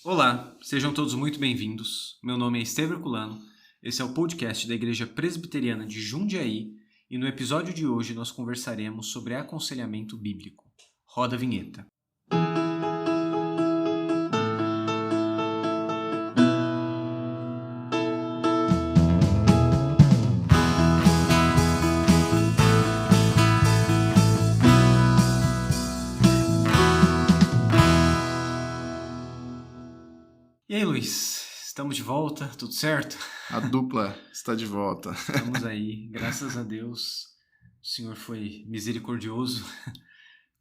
Olá, sejam todos muito bem-vindos. Meu nome é Estevão Herculano, esse é o podcast da Igreja Presbiteriana de Jundiaí e no episódio de hoje nós conversaremos sobre aconselhamento bíblico. Roda a vinheta. E aí, Luiz? Estamos de volta, tudo certo? A dupla está de volta. Estamos aí, graças a Deus. O Senhor foi misericordioso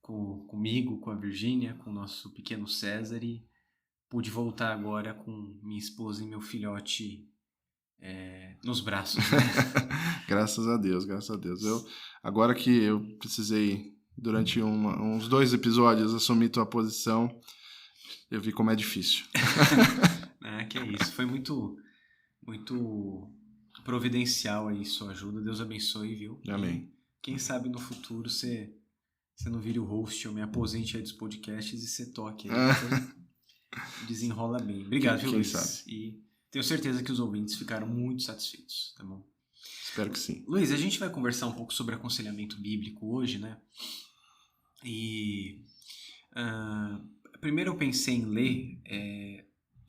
comigo, com a Virgínia, com o nosso pequeno César e pude voltar agora com minha esposa e meu filhote nos braços, né? Graças a Deus, graças a Deus. Agora que eu precisei, durante uns 2 episódios, assumir tua posição, eu vi como é difícil. Que é isso, foi muito providencial aí sua ajuda, Deus abençoe, viu? Amém. E quem sabe no futuro você não vire o host, eu me aposente aí dos podcasts e você toque aí, então desenrola bem. Obrigado, viu, Quem Luiz? sabe? E tenho certeza que os ouvintes ficaram muito satisfeitos, tá bom? Espero que sim. Luiz, a gente vai conversar um pouco sobre aconselhamento bíblico hoje, né? E primeiro eu pensei em ler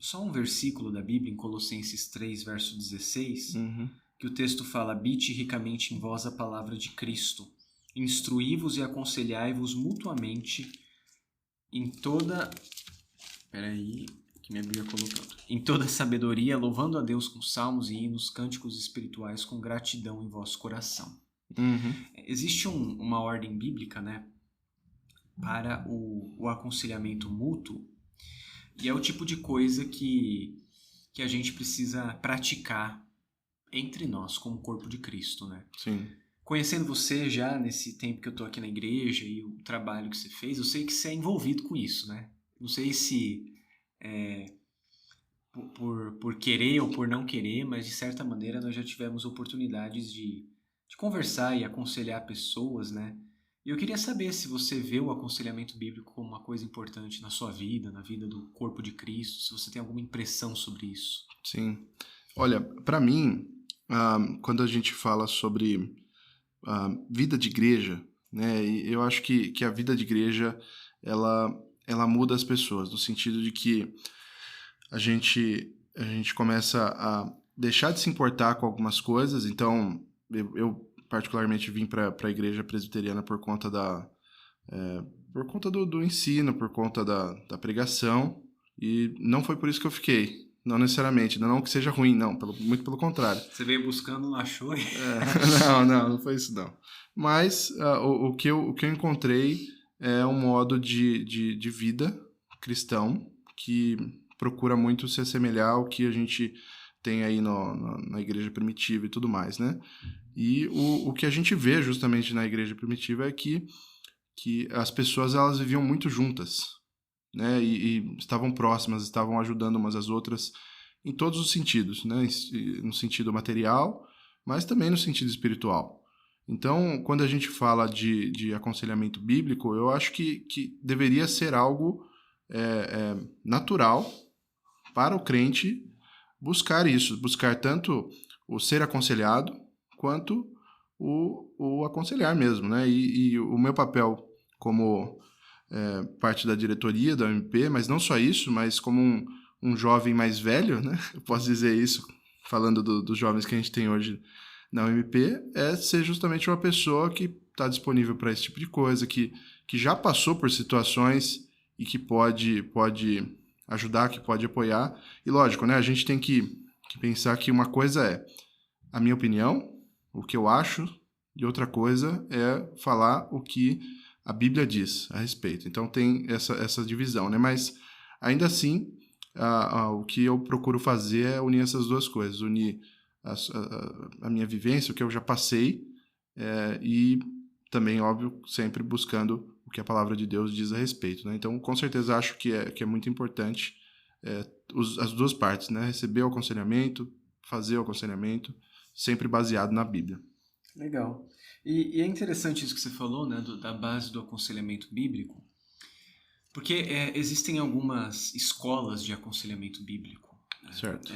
só um versículo da Bíblia, em Colossenses 3, verso 16, que o texto fala: habite ricamente em vós a palavra de Cristo, instruí-vos e aconselhai-vos mutuamente em toda... Peraí, que minha Bíblia colocando. Em toda sabedoria, louvando a Deus com salmos e hinos, cânticos espirituais, com gratidão em vosso coração. Existe uma ordem bíblica, né, para o aconselhamento mútuo, e é o tipo de coisa que a gente precisa praticar entre nós, como corpo de Cristo, né? Sim. Conhecendo você já nesse tempo que eu tô aqui na igreja e o trabalho que você fez, eu sei que você é envolvido com isso, né? Não sei se por querer ou por não querer, mas de certa maneira nós já tivemos oportunidades de conversar e aconselhar pessoas, né? E eu queria saber se você vê o aconselhamento bíblico como uma coisa importante na sua vida, na vida do corpo de Cristo, se você tem alguma impressão sobre isso. Sim. Olha, para mim, quando a gente fala sobre vida de igreja, né, eu acho que a vida de igreja, ela muda as pessoas, no sentido de que a gente começa a deixar de se importar com algumas coisas. Então, eu particularmente vim para a igreja presbiteriana por conta do ensino, por conta da pregação, e não foi por isso que eu fiquei. Não necessariamente, não que seja ruim, não, muito pelo contrário. Você veio buscando, não achou? Não foi isso não. Mas o que eu encontrei é um modo de vida cristão que procura muito se assemelhar ao que a gente tem aí na igreja primitiva e tudo mais, né? E o que a gente vê justamente na igreja primitiva é que as pessoas, elas viviam muito juntas, né? E estavam próximas, estavam ajudando umas às outras em todos os sentidos, né? No sentido material, mas também no sentido espiritual. Então, quando a gente fala de aconselhamento bíblico, eu acho que deveria ser algo natural para o crente buscar isso, buscar tanto o ser aconselhado quanto o aconselhar mesmo, né? E o meu papel como parte da diretoria da UMP, mas não só isso, mas como um jovem mais velho, né? Eu posso dizer isso, falando dos jovens que a gente tem hoje na UMP, é ser justamente uma pessoa que está disponível para esse tipo de coisa, que já passou por situações e que pode ajudar, que pode apoiar. E lógico, né? A gente tem que pensar que uma coisa é a minha opinião, o que eu acho, e outra coisa é falar o que a Bíblia diz a respeito. Então tem essa divisão, né? Mas ainda assim, o que eu procuro fazer é unir essas duas coisas, unir a minha vivência, o que eu já passei, e também, óbvio, sempre buscando o que a palavra de Deus diz a respeito, né? Então, com certeza, acho que é muito importante as duas partes, né? Receber o aconselhamento, fazer o aconselhamento, sempre baseado na Bíblia. Legal. E é interessante isso que você falou, né, da base do aconselhamento bíblico, Porque existem algumas escolas de aconselhamento bíblico. Né? Certo.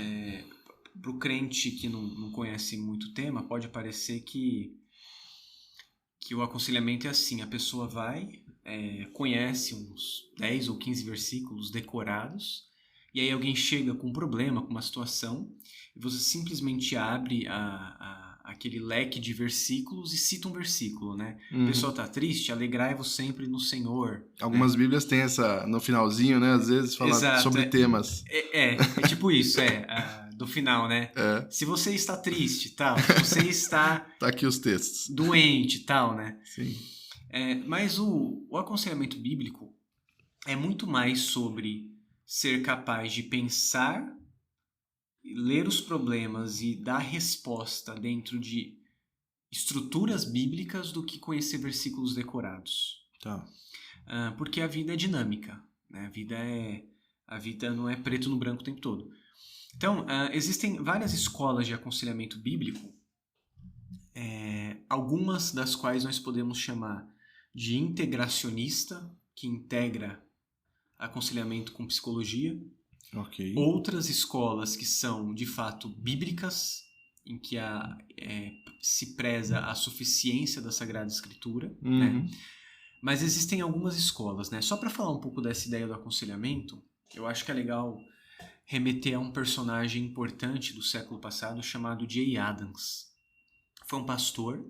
Para o crente que não conhece muito o tema, pode parecer que o aconselhamento é assim, a pessoa vai, conhece uns 10 ou 15 versículos decorados, e aí alguém chega com um problema, com uma situação, e você simplesmente abre aquele leque de versículos e cita um versículo, né? A pessoa está triste, alegrai-vos sempre no Senhor. Algumas né? Bíblias têm essa, no finalzinho, né? Às vezes fala Exato, sobre temas. É tipo isso, do final, né? Se você está triste, tal, se você está... Tá aqui os textos. Doente, tal, né? Sim. Mas o aconselhamento bíblico é muito mais sobre ser capaz de pensar, ler os problemas e dar resposta dentro de estruturas bíblicas do que conhecer versículos decorados. Tá. Porque a vida é dinâmica, né? A vida não é preto no branco o tempo todo. Então, existem várias escolas de aconselhamento bíblico, algumas das quais nós podemos chamar de integracionista, que integra aconselhamento com psicologia. Ok. Outras escolas que são, de fato, bíblicas, em que se preza a suficiência da Sagrada Escritura. Né? Mas existem algumas escolas. Né? Só para falar um pouco dessa ideia do aconselhamento, eu acho que é legal remeter a um personagem importante do século passado chamado Jay Adams. Foi um pastor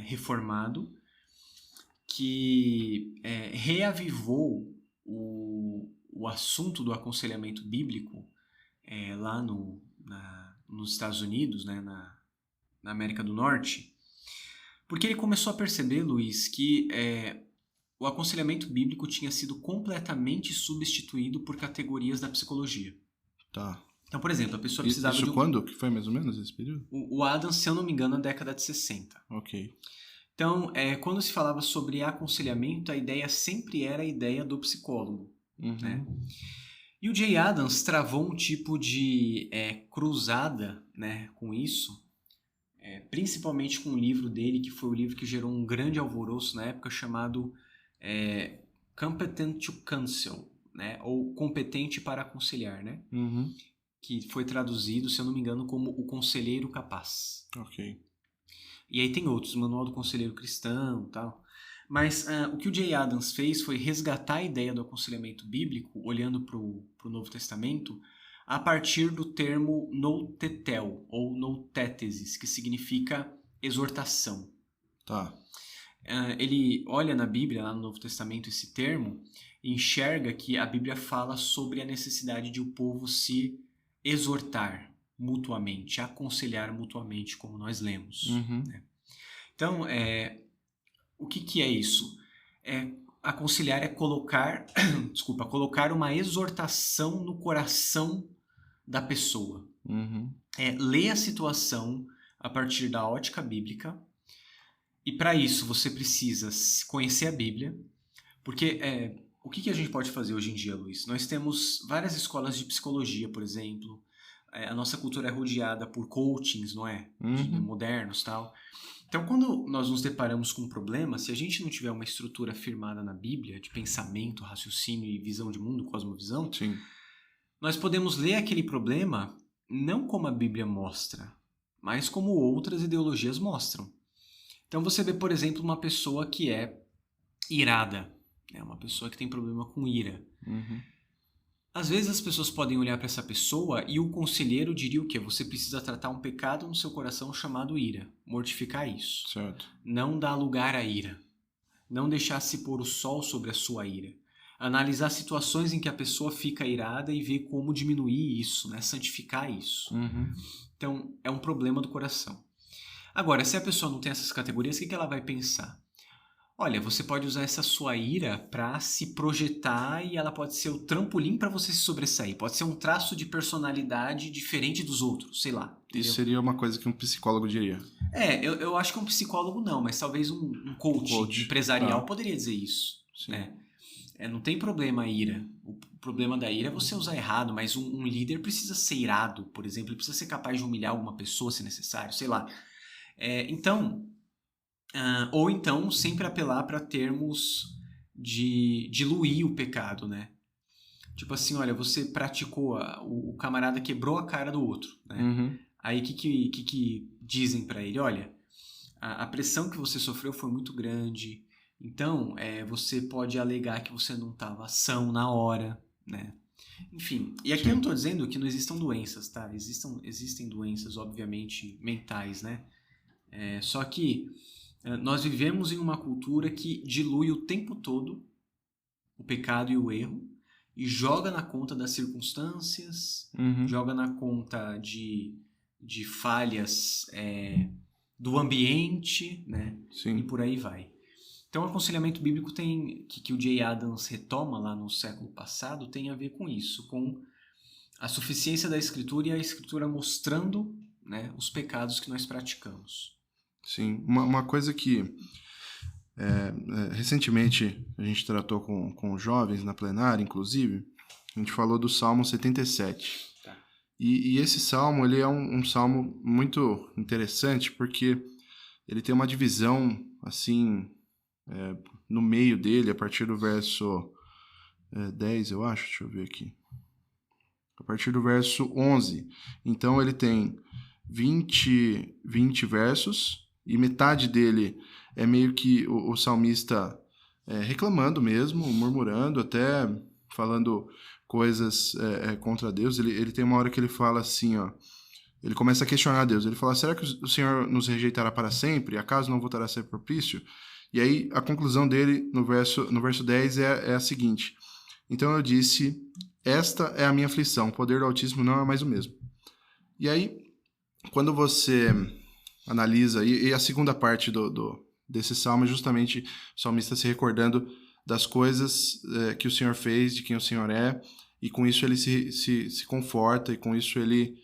reformado que reavivou o assunto do aconselhamento bíblico lá nos Estados Unidos, né, na América do Norte, porque ele começou a perceber, Luiz, que o aconselhamento bíblico tinha sido completamente substituído por categorias da psicologia. Tá. Então, por exemplo, a pessoa precisava Isso quando? Que foi mais ou menos esse período? O Adams, se eu não me engano, na década de 60. Ok. Então, quando se falava sobre aconselhamento, a ideia sempre era a ideia do psicólogo. Né? E o Jay Adams travou um tipo de cruzada, né, com isso, principalmente com um livro dele, que foi o livro que gerou um grande alvoroço na época, chamado Competent to Counsel, né, ou Competente para Aconselhar, né? Que foi traduzido, se eu não me engano, como O Conselheiro Capaz. Ok. E aí tem outros, Manual do Conselheiro Cristão e tal. Mas o que o Jay Adams fez foi resgatar a ideia do aconselhamento bíblico, olhando para o Novo Testamento, a partir do termo noutetel, ou noutétesis, que significa exortação. Tá. Ele olha na Bíblia, lá no Novo Testamento, esse termo, e enxerga que a Bíblia fala sobre a necessidade de o povo se exortar mutuamente, aconselhar mutuamente, como nós lemos. Né? Então, o que é isso? Aconselhar é colocar uma exortação no coração da pessoa. Ler a situação a partir da ótica bíblica, e para isso você precisa conhecer a Bíblia, porque o que a gente pode fazer hoje em dia, Luiz? Nós temos várias escolas de psicologia, por exemplo. A nossa cultura é rodeada por coachings, não é? Modernos e tal. Então, quando nós nos deparamos com um problema, se a gente não tiver uma estrutura firmada na Bíblia, de pensamento, raciocínio e visão de mundo, cosmovisão, Sim. Nós podemos ler aquele problema não como a Bíblia mostra, mas como outras ideologias mostram. Então você vê, por exemplo, uma pessoa que é irada, né? Uma pessoa que tem problema com ira. Às vezes as pessoas podem olhar para essa pessoa e o conselheiro diria o quê? Você precisa tratar um pecado no seu coração chamado ira. Mortificar isso. Certo. Não dar lugar à ira. Não deixar se pôr o sol sobre a sua ira. Analisar situações em que a pessoa fica irada e ver como diminuir isso, né? Santificar isso. Então, é um problema do coração. Agora, se a pessoa não tem essas categorias, o que ela vai pensar? Olha, você pode usar essa sua ira para se projetar e ela pode ser o trampolim para você se sobressair. Pode ser um traço de personalidade diferente dos outros, sei lá. Entendeu? Isso seria uma coisa que um psicólogo diria. Eu acho que um psicólogo não, mas talvez um coach empresarial poderia dizer isso. Sim. Né? Não tem problema a ira. O problema da ira é você usar errado, mas um líder precisa ser irado, por exemplo. Ele precisa ser capaz de humilhar alguma pessoa se necessário, sei lá. Ou então sempre apelar para termos de diluir o pecado, né? Tipo assim, olha, você praticou, o camarada quebrou a cara do outro, né? Uhum. Aí o que dizem pra ele? Olha, a pressão que você sofreu foi muito grande, então você pode alegar que você não estava são na hora, né? Enfim, e aqui eu não estou dizendo que não existam doenças, tá? Existem doenças, obviamente, mentais, né? Só que nós vivemos em uma cultura que dilui o tempo todo o pecado e o erro e joga na conta das circunstâncias, joga na conta de falhas do ambiente, né? Sim. E por aí vai. Então, o aconselhamento bíblico que o Jay Adams retoma lá no século passado tem a ver com isso, com a suficiência da Escritura e a Escritura mostrando, né, os pecados que nós praticamos. Sim. Uma coisa que recentemente a gente tratou com jovens na plenária, inclusive, a gente falou do Salmo 77. Tá. E esse salmo, ele é um salmo muito interessante porque ele tem uma divisão, assim, no meio dele, a partir do verso 10, eu acho, deixa eu ver aqui. A partir do verso 11. Então, ele tem 20 versos, e metade dele é meio que o salmista reclamando mesmo, murmurando, até falando coisas contra Deus. Ele tem uma hora que ele fala assim, ó, ele começa a questionar Deus. Ele fala, será que o Senhor nos rejeitará para sempre? Acaso não voltará a ser propício? E aí, a conclusão dele, no verso 10, é a seguinte. Então eu disse, esta é a minha aflição, o poder do Altíssimo não é mais o mesmo. E aí, quando você analisa, e a segunda parte desse salmo é justamente o salmista se recordando das coisas que o Senhor fez, de quem o Senhor é, e com isso ele se conforta, e com isso ele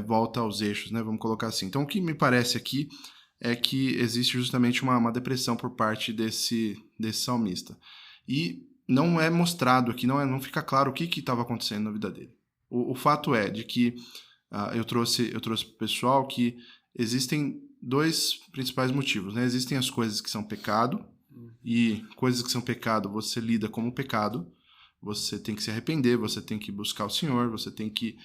volta aos eixos, né? Vamos colocar assim. Então, o que me parece aqui é que existe justamente uma depressão por parte desse salmista. E não é mostrado aqui, não fica claro o que estava acontecendo na vida dele. O fato é de que eu trouxe para o pessoal que existem dois principais motivos, né? Existem as coisas que são pecado, e coisas que são pecado você lida como pecado, você tem que se arrepender, você tem que buscar o Senhor, você tem que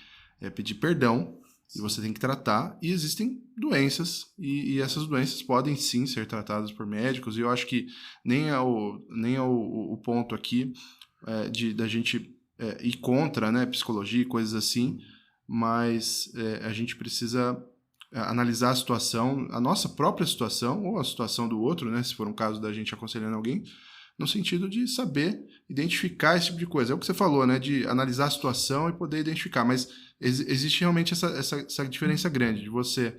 pedir perdão, e você tem que tratar, e existem doenças, e essas doenças podem sim ser tratadas por médicos, e eu acho que nem é o ponto aqui da gente ir contra, né, psicologia e coisas assim, mas a gente precisa analisar a situação, a nossa própria situação, ou a situação do outro, né, se for um caso da gente aconselhando alguém, no sentido de saber identificar esse tipo de coisa. É o que você falou, né, de analisar a situação e poder identificar, mas existe realmente essa diferença grande de você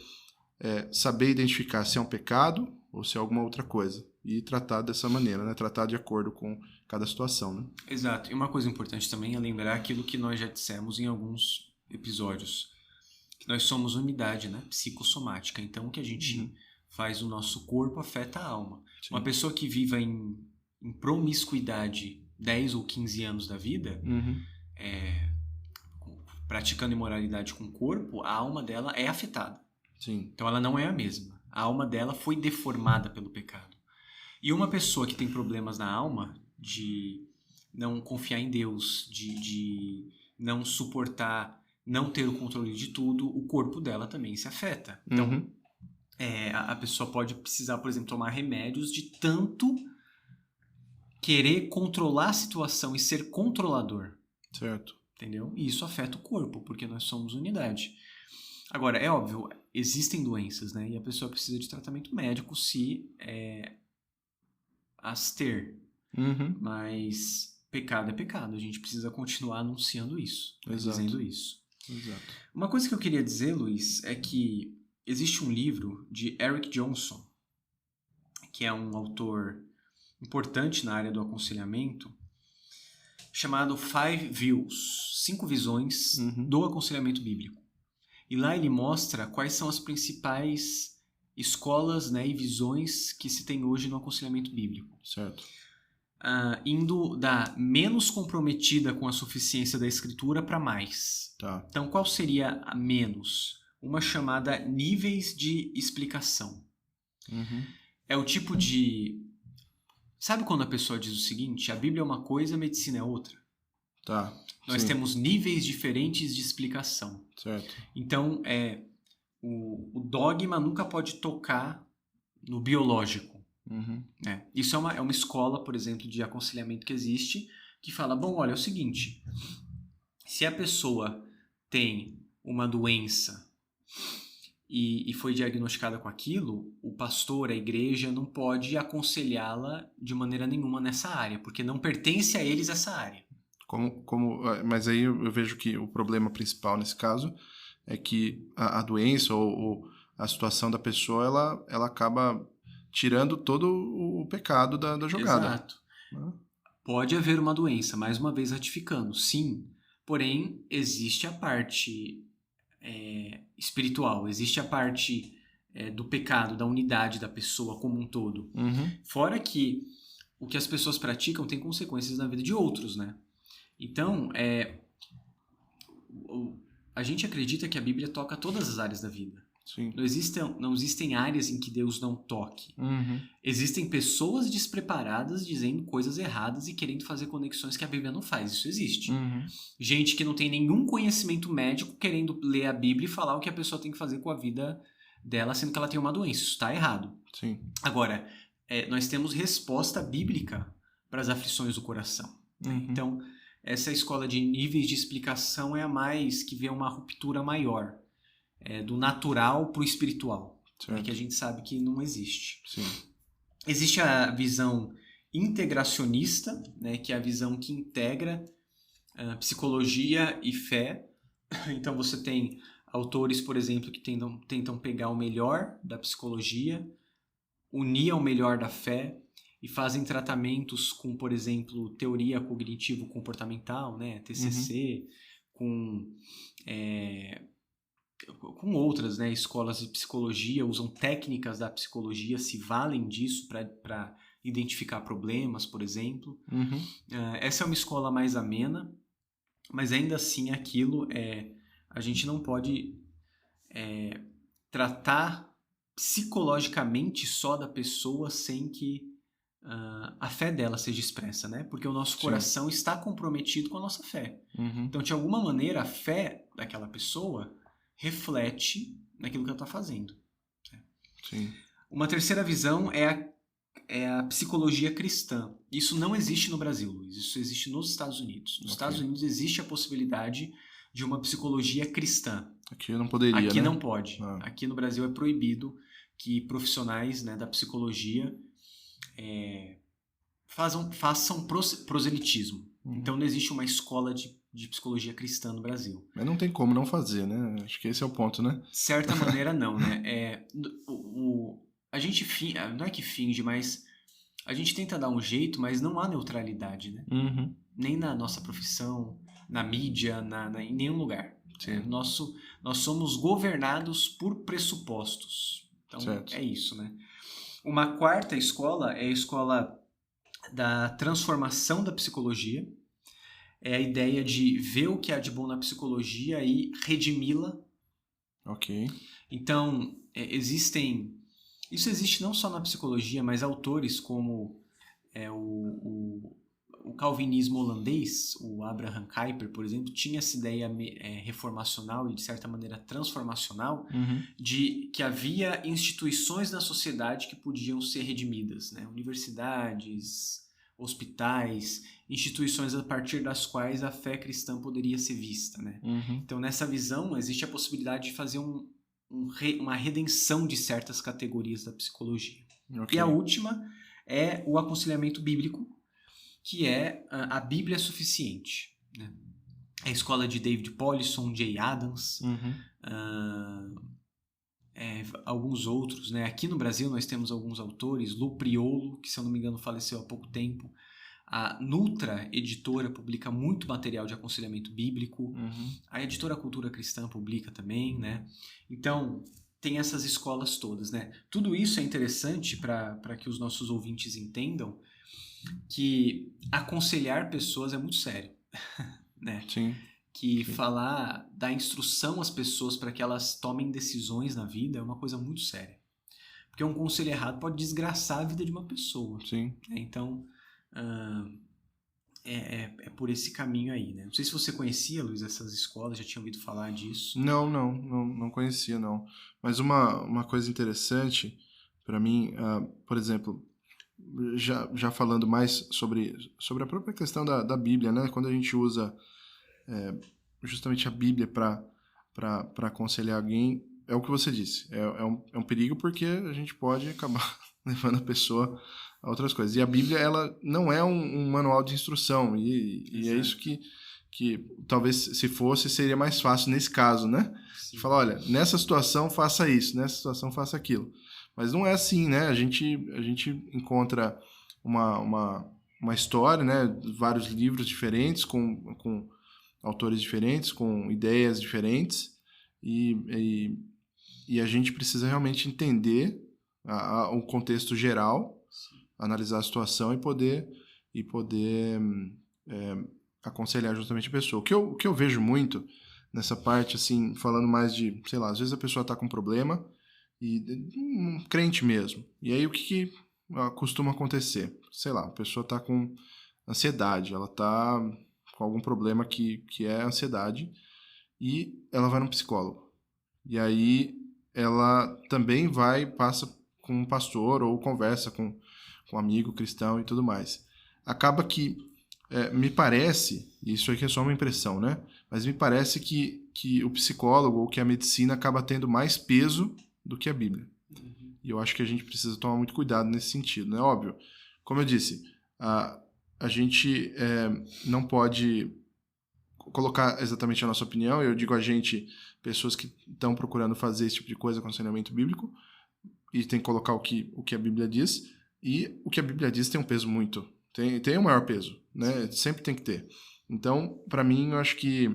saber identificar se é um pecado ou se é alguma outra coisa, e tratar dessa maneira, né, tratar de acordo com cada situação, né? Exato. E uma coisa importante também é lembrar aquilo que nós já dissemos em alguns episódios, que nós somos unidade, né, psicossomática. Então, o que a gente faz no nosso corpo afeta a alma. Sim. Uma pessoa que viva em promiscuidade 10 ou 15 anos da vida, praticando imoralidade com o corpo, a alma dela é afetada. Sim. Então ela não é a mesma. A alma dela foi deformada pelo pecado. E uma pessoa que tem problemas na alma, de não confiar em Deus, de não suportar, não ter o controle de tudo, o corpo dela também se afeta. Então, a pessoa pode precisar, por exemplo, tomar remédios de tanto querer controlar a situação e ser controlador. Certo. Entendeu? E isso afeta o corpo, porque nós somos unidade. Agora, é óbvio, existem doenças, né? E a pessoa precisa de tratamento médico se as ter. Mas pecado é pecado. A gente precisa continuar anunciando isso. Dizendo isso. Exato. Uma coisa que eu queria dizer, Luiz, é que existe um livro de Eric Johnson, que é um autor importante na área do aconselhamento, chamado 5 Views, 5 visões do aconselhamento bíblico. E lá ele mostra quais são as principais escolas, né, e visões que se tem hoje no aconselhamento bíblico. Certo. Indo da menos comprometida com a suficiência da Escritura para mais. Tá. Então, qual seria a menos? Uma chamada níveis de explicação. É o tipo de Sabe quando a pessoa diz o seguinte, a Bíblia é uma coisa, a medicina é outra? Tá. Nós temos níveis diferentes de explicação. Certo. Então, o dogma nunca pode tocar no biológico. Uhum. Isso é uma escola, por exemplo, de aconselhamento que existe, que fala, bom, olha, é o seguinte, se a pessoa tem uma doença e foi diagnosticada com aquilo, o pastor, a igreja, não pode aconselhá-la de maneira nenhuma nessa área, porque não pertence a eles essa área. Mas aí eu vejo que o problema principal nesse caso é que a doença ou a situação da pessoa, ela acaba tirando todo o pecado da jogada. Exato. Pode haver uma doença, mais uma vez ratificando, sim, porém existe a parte espiritual, existe a parte do pecado, da unidade da pessoa como um todo. Uhum. Fora que o que as pessoas praticam tem consequências na vida de outros, né? Então, a gente acredita que a Bíblia toca todas as áreas da vida. Sim. Não existem áreas em que Deus não toque. Uhum. Existem pessoas despreparadas dizendo coisas erradas e querendo fazer conexões que a Bíblia não faz. Isso existe. Uhum. Gente que não tem nenhum conhecimento médico querendo ler a Bíblia e falar o que a pessoa tem que fazer com a vida dela, sendo que ela tem uma doença. Isso está errado. Sim. Agora, nós temos resposta bíblica para as aflições do coração. Uhum. Então, essa escola de níveis de explicação é a mais que vê uma ruptura maior. Do natural para o espiritual, que a gente sabe que não existe. Sim. Existe a visão integracionista, né, que é a visão que integra psicologia e fé. Então você tem autores, por exemplo, que tentam pegar o melhor da psicologia, unir ao melhor da fé e fazem tratamentos com, por exemplo, teoria cognitivo-comportamental, né, TCC, com outras, né, escolas de psicologia, usam técnicas da psicologia, se valem disso para identificar problemas, por exemplo. Uhum. Essa é uma escola mais amena, mas ainda assim a gente não pode tratar psicologicamente só da pessoa sem que a fé dela seja expressa, né? Porque o nosso coração está comprometido com a nossa fé. Uhum. Então, de alguma maneira, a fé daquela pessoa reflete naquilo que ela está fazendo. Sim. Uma terceira visão é a psicologia cristã. Isso não existe no Brasil, Luiz. Isso existe nos Estados Unidos. Nos Estados Unidos existe a possibilidade de uma psicologia cristã. Aqui não poderia, Aqui né? não pode. Aqui no Brasil é proibido que profissionais, né, da psicologia façam proselitismo. Uhum. Então não existe uma escola de psicologia cristã no Brasil. Mas não tem como não fazer, né? Acho que esse é o ponto, né? De certa maneira não, né? A gente não é que finge, mas a gente tenta dar um jeito, mas não há neutralidade, né? Uhum. Nem na nossa profissão, na mídia, em nenhum lugar. Nós somos governados por pressupostos. Então é isso, né? Uma quarta escola é a escola da transformação da psicologia. É a ideia de ver o que há de bom na psicologia e redimi-la. Ok. Então, isso existe não só na psicologia, mas autores como o calvinismo holandês, o Abraham Kuyper, por exemplo, tinha essa ideia reformacional e, de certa maneira, transformacional, de que havia instituições na sociedade que podiam ser redimidas, né? Universidades, hospitais, instituições a partir das quais a fé cristã poderia ser vista, né? Então, nessa visão, existe a possibilidade de fazer uma redenção de certas categorias da psicologia. Okay. E a última é o aconselhamento bíblico, que é a Bíblia é suficiente, né? A escola de David Powlison, Jay Adams, alguns outros, né? Aqui no Brasil nós temos alguns autores, Lu Priolo, que se eu não me engano faleceu há pouco tempo. A Nutra Editora publica muito material de aconselhamento bíblico. A Editora Cultura Cristã publica também, né? Então, tem essas escolas todas, né? Tudo isso é interessante para que os nossos ouvintes entendam que aconselhar pessoas é muito sério, né? Sim. Que falar, dar instrução às pessoas para que elas tomem decisões na vida é uma coisa muito séria. Porque um conselho errado pode desgraçar a vida de uma pessoa. Sim. Então, é por esse caminho aí, né? Não sei se você conhecia, Luiz, essas escolas, já tinha ouvido falar disso. Não conhecia, não. Mas uma coisa interessante para mim, por exemplo, já falando mais sobre a própria questão da Bíblia, né? Quando a gente usa justamente a Bíblia para aconselhar alguém, é o que você disse, é um perigo porque a gente pode acabar levando a pessoa a outras coisas. E a Bíblia, ela não é um manual de instrução, e é isso que talvez se fosse, seria mais fácil nesse caso, né? De falar, olha, nessa situação faça isso, nessa situação faça aquilo. Mas não é assim, né? A gente encontra uma história, né? Vários livros diferentes, com autores diferentes, com ideias diferentes, e a gente precisa realmente entender o contexto geral, analisar a situação e poder aconselhar justamente a pessoa. O que eu vejo muito nessa parte, assim, falando mais de, sei lá, às vezes a pessoa está com um problema, e um crente mesmo. E aí o que costuma acontecer? Sei lá, a pessoa está com ansiedade, ela está com algum problema que é ansiedade, e ela vai num psicólogo. E aí ela também passa com um pastor ou conversa com um amigo cristão e tudo mais. Acaba que, me parece, isso aqui é só uma impressão, né? Mas me parece que o psicólogo ou que a medicina acaba tendo mais peso do que a Bíblia. E eu acho que a gente precisa tomar muito cuidado nesse sentido, né? Óbvio, como eu disse, a gente não pode colocar exatamente a nossa opinião, eu digo a gente, pessoas que estão procurando fazer esse tipo de coisa com aconselhamento bíblico, e tem que colocar o que a Bíblia diz, e o que a Bíblia diz tem um peso muito, tem um maior peso, né? Sempre tem que ter. Então, para mim, eu acho que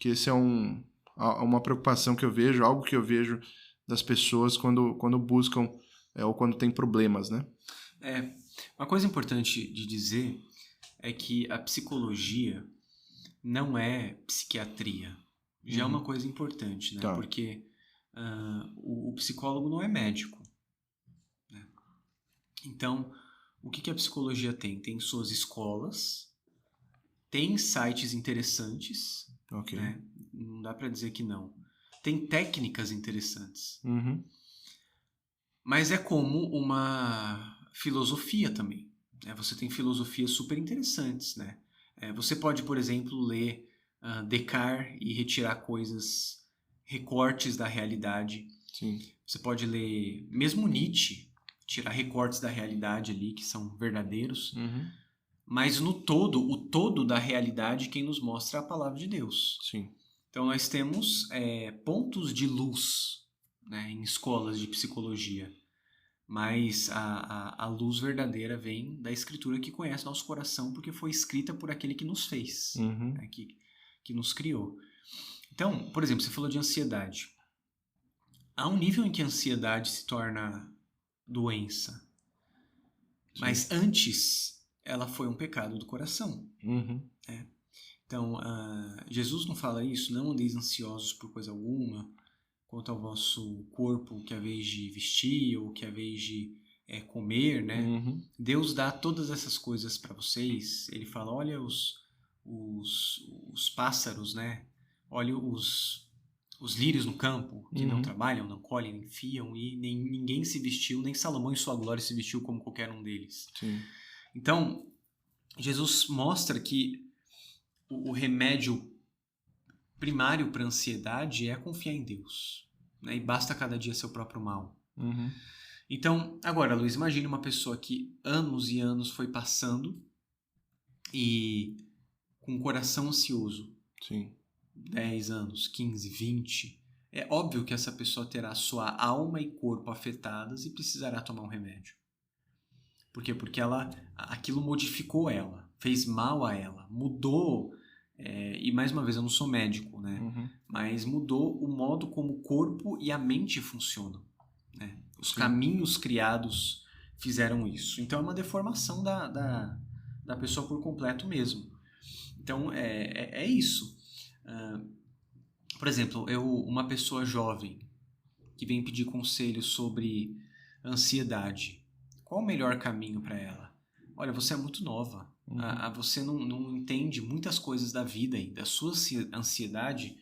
esse é uma preocupação que eu vejo, algo que eu vejo das pessoas quando buscam ou quando tem problemas, né? Uma coisa importante de dizer é que a psicologia não é psiquiatria. Já é uma coisa importante, né? Tá. Porque o psicólogo não é médico. Né? Então, o que a psicologia tem? Tem suas escolas, tem sites interessantes, Ok. né? Não dá para dizer que não. Tem técnicas interessantes. Mas é como uma filosofia também. Né? Você tem filosofias super interessantes, né? Você pode, por exemplo, ler Descartes e retirar coisas, recortes da realidade. Sim. Você pode ler mesmo Nietzsche, tirar recortes da realidade ali que são verdadeiros. Mas no todo, o todo da realidade, quem nos mostra é a palavra de Deus. Sim. Então nós temos pontos de luz, né, em escolas de psicologia. Mas a luz verdadeira vem da Escritura que conhece nosso coração, porque foi escrita por aquele que nos fez, né, que nos criou. Então, por exemplo, você falou de ansiedade. Há um nível em que a ansiedade se torna doença. Sim. Mas antes, ela foi um pecado do coração. Né? Então, Jesus não fala isso, não andeis ansiosos por coisa alguma, quanto ao vosso corpo, que é a vez de vestir ou que é a vez de comer, né? Deus dá todas essas coisas para vocês. Ele fala, olha os pássaros, né? Olha os lírios no campo, que não trabalham, não colhem, nem fiam, e ninguém se vestiu, nem Salomão em sua glória se vestiu como qualquer um deles. Sim. Então, Jesus mostra que o remédio primário para a ansiedade é confiar em Deus, né? E basta cada dia seu próprio mal. Então, agora, Luiz, imagine uma pessoa que anos e anos foi passando e com o coração ansioso. Sim. 10 anos, 15, 20. É óbvio que essa pessoa terá sua alma e corpo afetadas e precisará tomar um remédio. Por quê? Porque aquilo modificou ela, fez mal a ela, mudou. E mais uma vez, eu não sou médico, né? Mas mudou o modo como o corpo e a mente funcionam. Né? Os caminhos criados fizeram isso. Então é uma deformação da pessoa por completo mesmo. Então é isso. Por exemplo, uma pessoa jovem que vem pedir conselho sobre ansiedade, qual o melhor caminho para ela? Olha, você é muito nova, você não entende muitas coisas da vida ainda. A sua ansiedade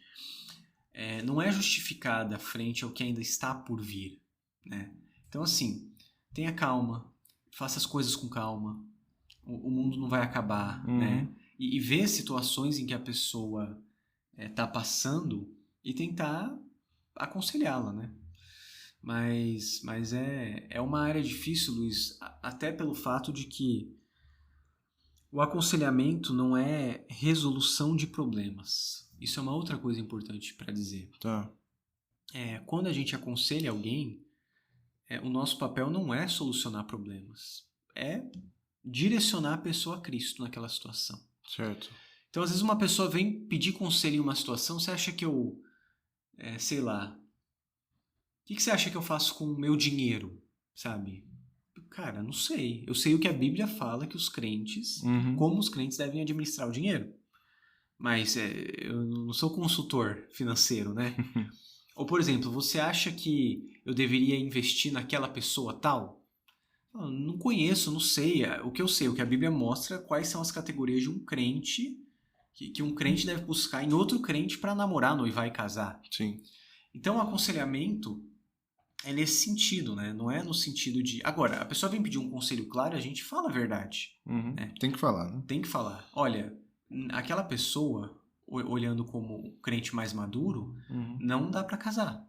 não é justificada frente ao que ainda está por vir, né? Então, assim, tenha calma, faça as coisas com calma, o mundo não vai acabar, né? E ver situações em que a pessoa está passando e tentar aconselhá-la, né? Mas é uma área difícil, Luiz, até pelo fato de que o aconselhamento não é resolução de problemas. Isso é uma outra coisa importante para dizer. Tá. Quando a gente aconselha alguém, o nosso papel não é solucionar problemas. É direcionar a pessoa a Cristo naquela situação. Certo. Então, às vezes uma pessoa vem pedir conselho em uma situação, você acha que eu, sei lá, o que você acha que eu faço com o meu dinheiro, sabe? Cara, não sei. Eu sei o que a Bíblia fala que os crentes, como os crentes devem administrar o dinheiro. Mas eu não sou consultor financeiro, né? Ou, por exemplo, você acha que eu deveria investir naquela pessoa tal? Não conheço, não sei. O que eu sei, o que a Bíblia mostra, quais são as categorias de um crente que um crente deve buscar em outro crente para namorar, noivar e casar. Sim. Então, o aconselhamento é nesse sentido, né? Não é no sentido de... Agora, a pessoa vem pedir um conselho claro, a gente fala a verdade. Né? Tem que falar, né? Tem que falar. Olha, aquela pessoa, olhando como crente mais maduro, não dá para casar.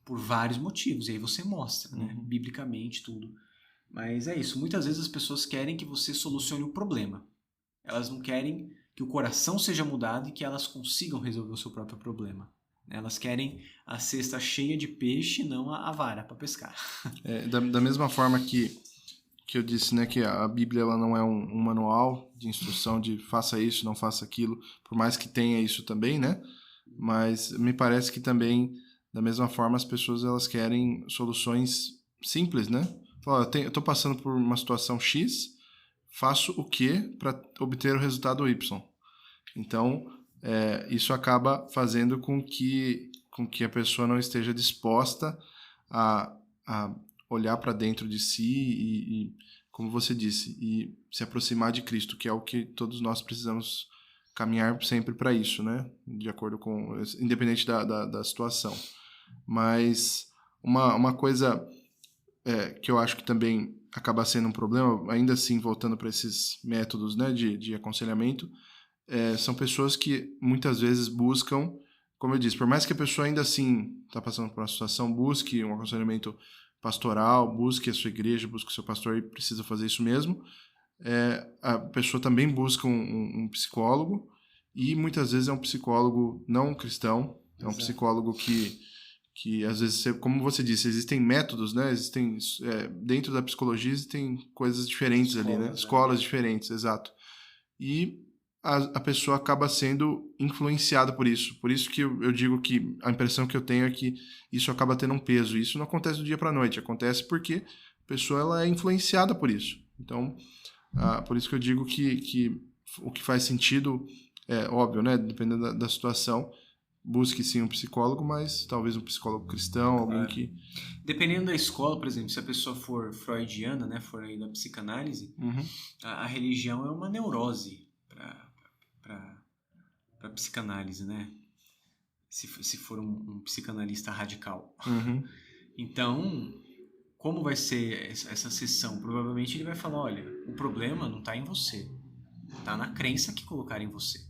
Por vários motivos. E aí você mostra, né? Biblicamente, tudo. Mas é isso. Muitas vezes as pessoas querem que você solucione o problema. Elas não querem que o coração seja mudado e que elas consigam resolver o seu próprio problema. Elas querem a cesta cheia de peixe, não a vara para pescar. Da mesma forma que eu disse, né, que a Bíblia ela não é um manual de instrução de faça isso, não faça aquilo, por mais que tenha isso também, né? Mas me parece que também, da mesma forma, as pessoas elas querem soluções simples, né? Eu estou passando por uma situação X, faço o quê para obter o resultado Y? Então, isso acaba fazendo com que a pessoa não esteja disposta a olhar para dentro de si e, como você disse, e se aproximar de Cristo, que é o que todos nós precisamos caminhar sempre para isso, né? De acordo com... independente da situação. Mas uma coisa que eu acho que também acaba sendo um problema, ainda assim, voltando para esses métodos, né, de aconselhamento, são pessoas que muitas vezes buscam, como eu disse, por mais que a pessoa ainda assim está passando por uma situação, busque um aconselhamento pastoral, busque a sua igreja, busque o seu pastor e precisa fazer isso mesmo, a pessoa também busca um psicólogo e muitas vezes é um psicólogo não cristão, é um psicólogo que às vezes, como você disse, existem métodos, né? Existem, dentro da psicologia existem coisas diferentes ali, né? Escolas diferentes, exato. E a pessoa acaba sendo influenciada por isso. Por isso que eu digo que a impressão que eu tenho é que isso acaba tendo um peso. Isso não acontece do dia para a noite, acontece porque a pessoa ela é influenciada por isso. Então, por isso que eu digo que o que faz sentido, óbvio, né? Dependendo da situação, busque sim um psicólogo, mas talvez um psicólogo cristão, alguém que... Dependendo da escola, por exemplo, se a pessoa for freudiana, né, for aí da psicanálise, a religião é uma neurose para psicanálise, né? Se for um psicanalista radical. Então, como vai ser essa sessão? Provavelmente ele vai falar, olha, o problema não está em você, está na crença que colocaram em você.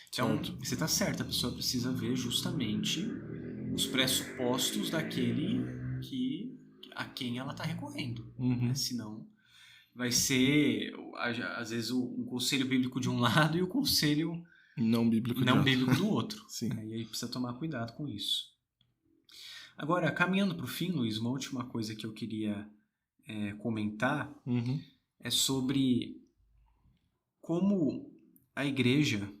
Então, você está certo, a pessoa precisa ver justamente os pressupostos daquele a quem ela está recorrendo. Né? Senão, vai ser, às vezes, um conselho bíblico de um lado e o conselho não bíblico do outro. Sim. E aí precisa tomar cuidado com isso. Agora, caminhando para o fim, Luiz, uma última coisa que eu queria comentar é sobre como a igreja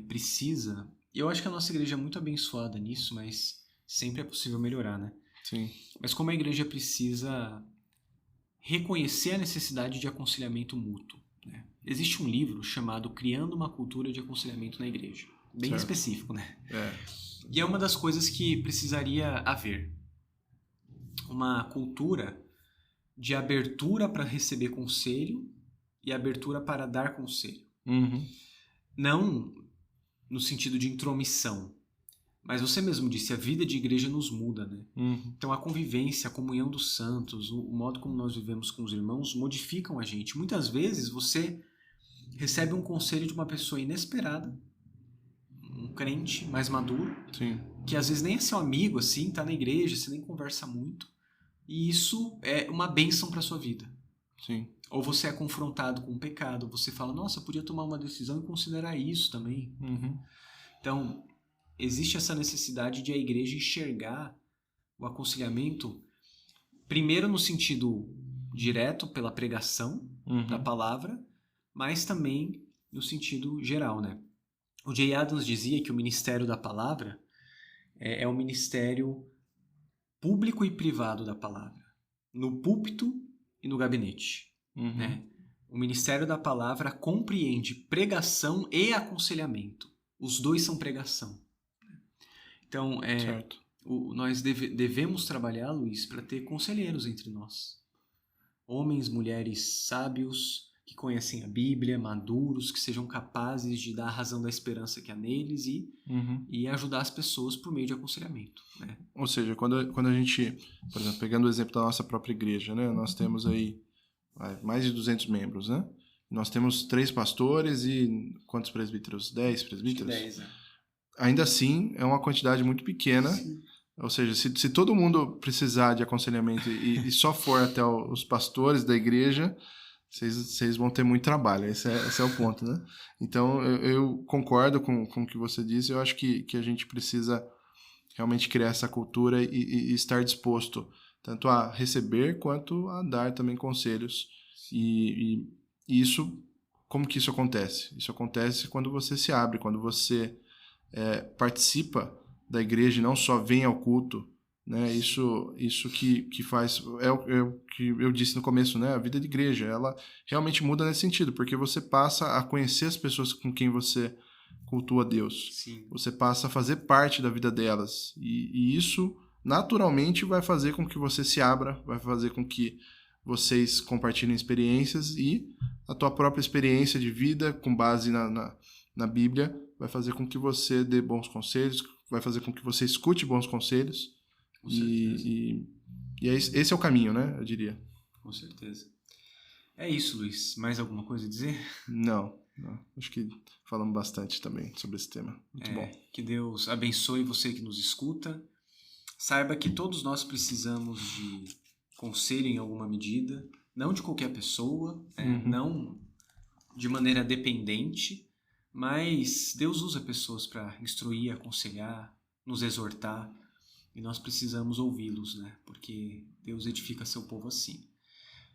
precisa... Eu acho que a nossa igreja é muito abençoada nisso, mas sempre é possível melhorar, né? Sim. Mas como a igreja precisa reconhecer a necessidade de aconselhamento mútuo. Né? Existe um livro chamado Criando uma Cultura de Aconselhamento na Igreja. Bem específico, né? E é uma das coisas que precisaria haver. uma cultura de abertura para receber conselho e abertura para dar conselho. Não no sentido de intromissão, mas você mesmo disse, a vida de igreja nos muda, né? Então a convivência, a comunhão dos santos, o modo como nós vivemos com os irmãos modificam a gente. Muitas vezes você recebe um conselho de uma pessoa inesperada, um crente mais maduro, Sim. que às vezes nem é seu amigo, assim, tá na igreja, você nem conversa muito, e isso é uma bênção para sua vida. Sim. Ou você é confrontado com um pecado, você fala, nossa, eu podia tomar uma decisão e considerar isso também. Então, existe essa necessidade de a igreja enxergar o aconselhamento, primeiro no sentido direto, pela pregação da palavra, mas também no sentido geral, né? O J. Adams dizia que o ministério da palavra é o ministério público e privado da palavra, no púlpito e no gabinete. Né? O ministério da palavra compreende pregação e aconselhamento. Os dois são pregação. Então, nós devemos trabalhar, Luiz, para ter conselheiros entre nós. Homens, mulheres sábios, que conhecem a Bíblia, maduros, que sejam capazes de dar a razão da esperança que há neles e ajudar as pessoas por meio de aconselhamento. Né? Ou seja, quando a gente, por exemplo, pegando o exemplo da nossa própria igreja, né, nós temos aí mais de 200 membros, né? Nós temos 3 pastores e quantos presbíteros? 10 presbíteros? 10, né? Ainda assim, é uma quantidade muito pequena. Sim. Ou seja, se todo mundo precisar de aconselhamento e só for até os pastores da igreja, vocês vão ter muito trabalho. Esse é o ponto, né? Então, eu concordo com o que você disse. Eu acho que a gente precisa realmente criar essa cultura e estar disposto tanto a receber quanto a dar também conselhos. E isso, como que isso acontece? Isso acontece quando você se abre, quando você participa da igreja e não só vem ao culto, né? Isso que faz o que eu disse no começo, né? A vida de igreja, ela realmente muda nesse sentido, porque você passa a conhecer as pessoas com quem você cultua Deus. Sim. Você passa a fazer parte da vida delas e isso naturalmente vai fazer com que você se abra, vai fazer com que vocês compartilhem experiências e a tua própria experiência de vida com base na Bíblia vai fazer com que você dê bons conselhos, vai fazer com que você escute bons conselhos. E esse é o caminho, né? Eu diria. Com certeza. É isso, Luiz. Mais alguma coisa a dizer? Não. Acho que falamos bastante também sobre esse tema. Muito bom. Que Deus abençoe você que nos escuta. Saiba que todos nós precisamos de conselho em alguma medida, não de qualquer pessoa, não de maneira dependente, mas Deus usa pessoas para instruir, aconselhar, nos exortar, e nós precisamos ouvi-los, né? Porque Deus edifica seu povo assim.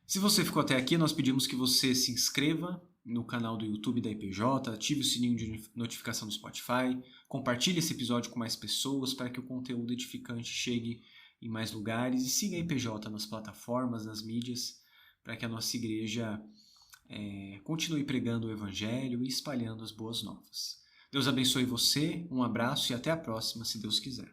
Se você ficou até aqui, nós pedimos que você se inscreva no canal do YouTube da IPJ, ative o sininho de notificação do Spotify, compartilhe esse episódio com mais pessoas para que o conteúdo edificante chegue em mais lugares e siga a IPJ nas plataformas, nas mídias, para que a nossa igreja continue pregando o Evangelho e espalhando as boas novas. Deus abençoe você, um abraço e até a próxima, se Deus quiser.